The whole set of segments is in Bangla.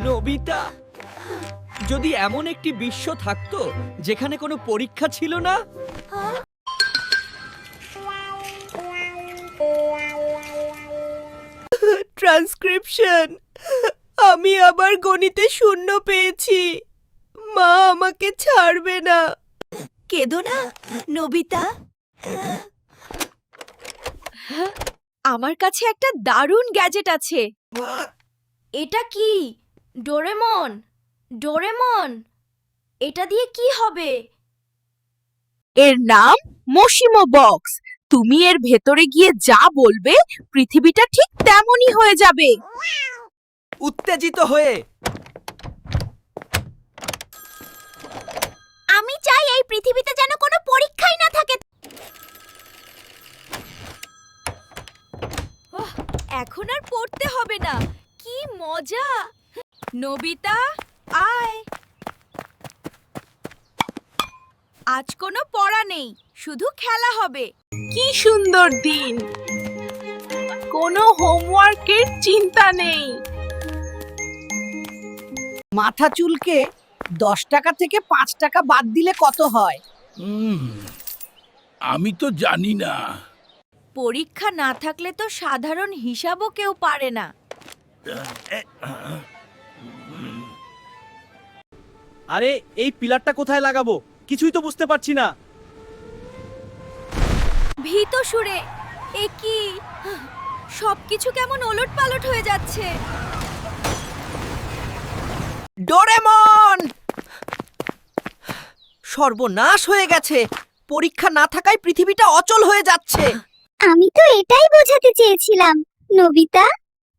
নবিতা, যদি এমন একটি বিশ্ব থাকতো যেখানে কোনো পরীক্ষা ছিল না। ট্রান্সক্রিপশন, আমি আবার গণিতে 0 পেয়েছি। মা আমাকে ছাড়বে না। কেঁদো না নবিতা। আমার কাছে একটা দারুণ গ্যাজেট আছে। এটা কি? ডোরেমন, ডোরেমন, এটা দিয়ে কি হবে? এর নাম মশিমো বক্স। তুমি এর ভেতরে গিয়ে যা বলবে পৃথিবীটা ঠিক তেমনই হয়ে যাবে। উত্তেজিত হয়ে আমি চাই এই পৃথিবীতে যেন কোনো পরীক্ষাই না থাকে। এখন আর পড়তে হবে না। কি মজা! নবিতা, আয়। আজ কোনো পড়া নেই, শুধু খেলা হবে। কি সুন্দর দিন, কোনো হোমওয়ার্কের চিন্তা নেই। মাথা চুলকে 10 টাকা থেকে 5 টাকা বাদ দিলে কত হয়? আমি তো জানি না। পরীক্ষা না থাকলে তো সাধারণ হিসাবও কেউ পারে না। আরে এই পিলারটা কোথায় লাগাবো কিছুই তো বুঝতে পারছি না। ভীত সুরে, এ কি? সবকিছু কেমন ওলটপালট হয়ে যাচ্ছে। ডোরেমন! সর্বনাশ হয়ে গেছে। পরীক্ষা না থাকায় পৃথিবীটা অচল হয়ে যাচ্ছে। আমি তো এটাই বোঝাতে চেয়েছিলাম নবিতা,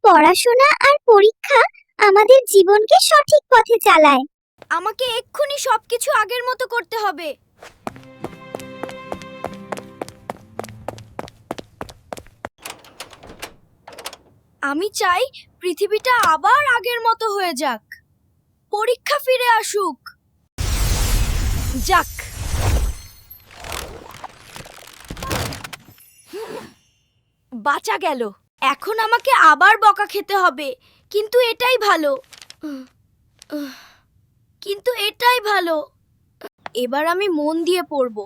পড়াশোনা আর পরীক্ষা আমাদের জীবনকে সঠিক পথে চালায়। আমাকে এক্ষুনি সবকিছু আগের মতো করতে হবে। আমি চাই পৃথিবীটা আবার আগের মতো হয়ে যাক। পরীক্ষা ফিরে আসুক। যাক, বাঁচা গেল। এখন আমাকে আবার বকা খেতে হবে, কিন্তু এটাই ভালো। কিন্তু এটাই ভালো। এবার আমি মন দিয়ে পড়ব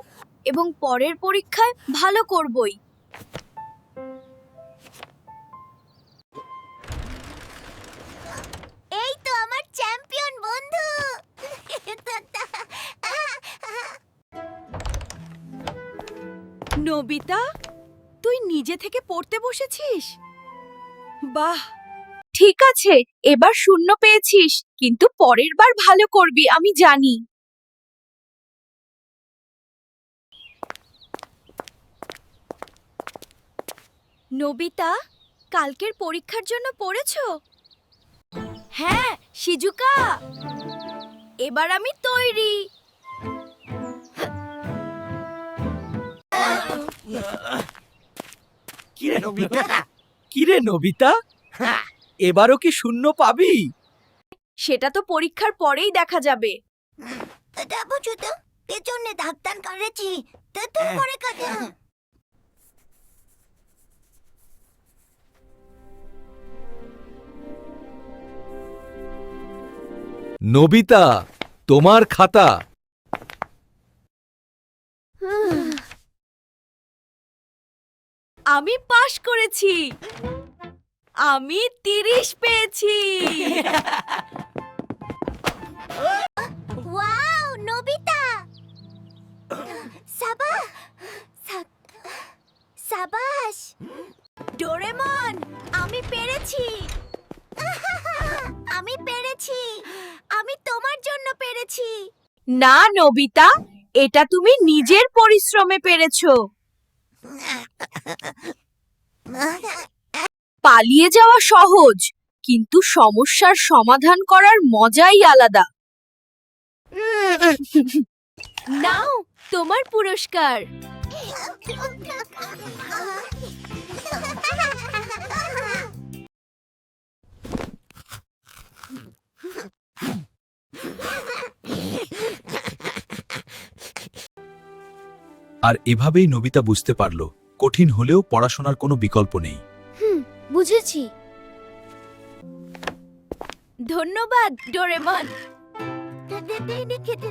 এবং পরের পরীক্ষায় ভালো করবই। এই তো আমার চ্যাম্পিয়ন বন্ধু। নবিতা, তুই নিজে থেকে পড়তে বসেছিস? বাহ! ঠিক আছে, এবার 0 পেয়েছিস, কিন্তু পরের বার ভালো করবি, আমি জানি। নবিতা, কালকের পরীক্ষার জন্য পড়েছো? হ্যাঁ শিজুকা, এবার আমি তৈরি। কিরে নবিতা, এবারও কি 0 পাবি? সেটা তো পরীক্ষার পরেই দেখা যাবে। পেছনে ডাক্তার করেছি করে কথা। নবিতা, তোমার খাতা। আমি পাশ করেছি। আমি 30 পেয়েছি। ওয়াও নবিতা, সাবাস। ডোরেমন, আমি পেরেছি। আমি পেরেছি। আমি তোমার জন্য পেরেছি। না নবিতা, এটা তুমি নিজের পরিশ্রমে পেরেছো। পালিয়ে যাওয়া সহজ, কিন্তু সমস্যার সমাধান করার মজাই আলাদা। নাও তোমার পুরস্কার। আর এভাবেই নবিতা বুঝতে পারল, কঠিন হলেও পড়াশোনার কোনো বিকল্প নেই। বুঝেছি। ধন্যবাদ ডোরেমন। খেতে